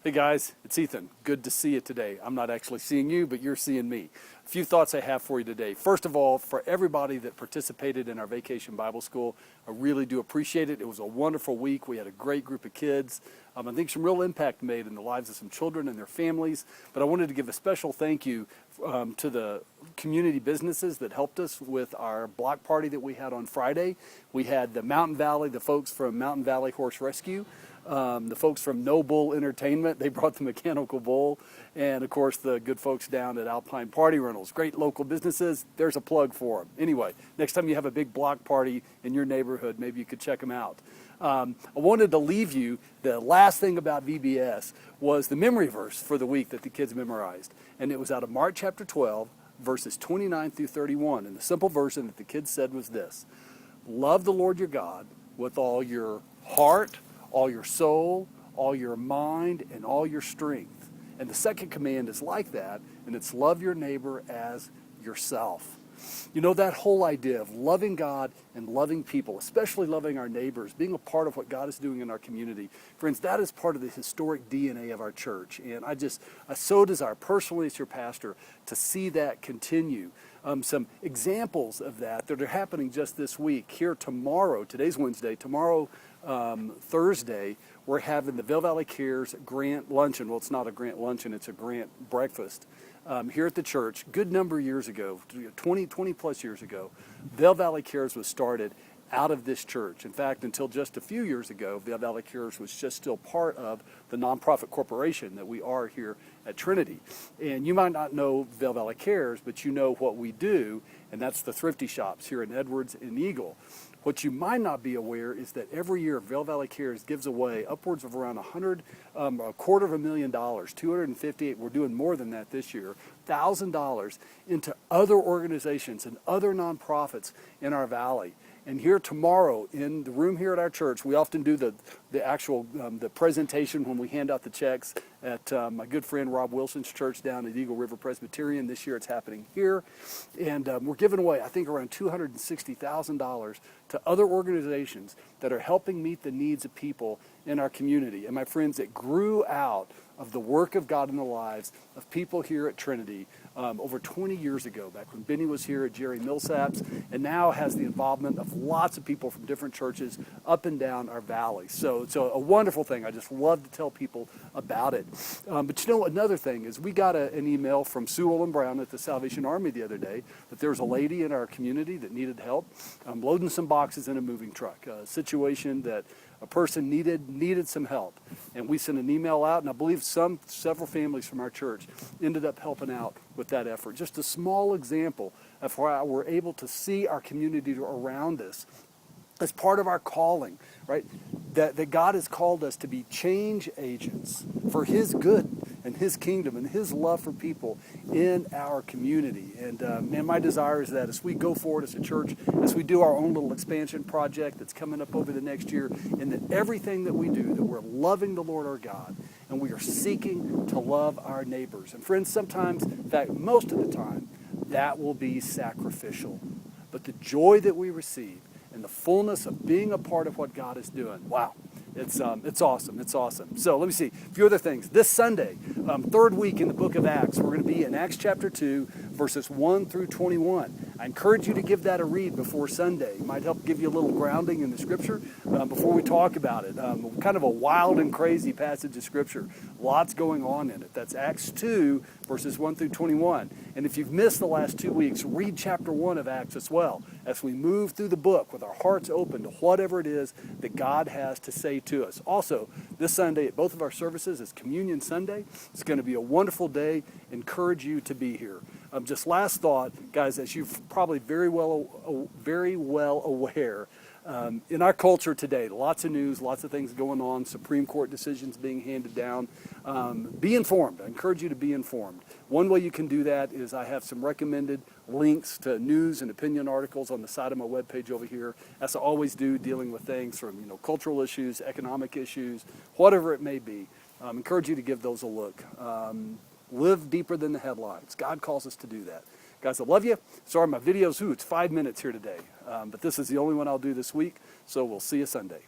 Hey guys, it's Ethan. Good to see you today. I'm not actually seeing you, but you're seeing me. A few thoughts I have for you today. First of all, for everybody that participated in our Vacation Bible School, I really do appreciate it. It was a wonderful week. We had a great group of kids. I think some real impact made in the lives of some children and their families. But I wanted to give a special thank you to the community businesses that helped us with our block party that we had on Friday. We had the Mountain Valley, the folks from Mountain Valley Horse Rescue, the folks from No Bull Entertainment, they brought the mechanical bull, and of course the good folks down at Alpine Party Rentals. Great local businesses. There's a plug for them. Anyway, next time you have a big block party in your neighborhood, maybe you could check them out. I wanted to leave you, the last thing about VBS was the memory verse for the week that the kids memorized. And it was out of Mark chapter 12, verses 29 through 31. And the simple version that the kids said was this: love the Lord your God with all your heart, all your soul, all your mind, and all your strength. And the second command is like that, and it's love your neighbor as yourself. You know, that whole idea of loving God and loving people, especially loving our neighbors, being a part of what God is doing in our community, friends, that is part of the historic DNA of our church. And I so desire personally as your pastor to see that continue. Some examples of that are happening just this week. Here tomorrow, today's Wednesday, tomorrow, Thursday, we're having the Vail Valley Cares Grant Luncheon. Well, it's not a Grant Luncheon, it's a Grant Breakfast. Here at the church, good number of years ago, 20 plus years ago, Vail Valley Cares was started out of this church. In fact, until just a few years ago, Vail Valley Cares was just still part of the nonprofit corporation that we are here at Trinity. And you might not know Vail Valley Cares, but you know what we do, and that's the thrifty shops here in Edwards and Eagle. What you might not be aware is that every year Vail Valley Cares gives away upwards of around $250,000, 258, we're doing more than that this year, $1,000 into other organizations and other nonprofits in our valley. And here tomorrow in the room here at our church, we often do the actual the presentation when we hand out the checks at my good friend Rob Wilson's church down at Eagle River Presbyterian. This year it's happening here. And we're giving away, I think, around $260,000 to other organizations that are helping meet the needs of people in our community. And my friends, it grew out of the work of God in the lives of people here at Trinity over 20 years ago, back when Benny was here at Jerry Millsap's, and now has the involvement of lots of people from different churches up and down our valley. So it's a wonderful thing. I just love to tell people about it. But you know, another thing is we got an email from Sue Olin Brown at the Salvation Army the other day that there was a lady in our community that needed help loading some boxes in a moving truck, a situation that a person needed some help. And we sent an email out, and I believe several families from our church ended up helping out with that effort. Just a small example of how we're able to see our community around us as part of our calling, right? That God has called us to be change agents for His good and His kingdom and His love for people in our community. And man, my desire is that as we go forward as a church, as we do our own little expansion project that's coming up over the next year, and that everything that we do, that we're loving the Lord our God, and we are seeking to love our neighbors. And friends, sometimes, in fact, most of the time, that will be sacrificial. But the joy that we receive and the fullness of being a part of what God is doing, wow, it's awesome. It's awesome. So let me see a few other things. This Sunday, third week in the book of Acts, we're going to be in Acts chapter 2, verses 1 through 21. I encourage you to give that a read before Sunday. It might help give you a little grounding in the Scripture before we talk about it. Kind of a wild and crazy passage of Scripture. Lots going on in it. That's Acts 2, verses 1 through 21. And if you've missed the last 2 weeks, read chapter 1 of Acts as well, as we move through the book with our hearts open to whatever it is that God has to say to us. Also, this Sunday at both of our services is Communion Sunday. It's going to be a wonderful day. Encourage you to be here. Just last thought, guys, as you're probably very well aware, in our culture today, lots of news, lots of things going on, Supreme Court decisions being handed down. Be informed. I encourage you to be informed. One way you can do that is I have some recommended links to news and opinion articles on the side of my webpage over here, as I always do, dealing with things from cultural issues, economic issues, whatever it may be. I encourage you to give those a look. Live deeper than the headlines. God calls us to do that. Guys, I love you. Sorry, my video's, it's 5 minutes here today. But this is the only one I'll do this week, so we'll see you Sunday.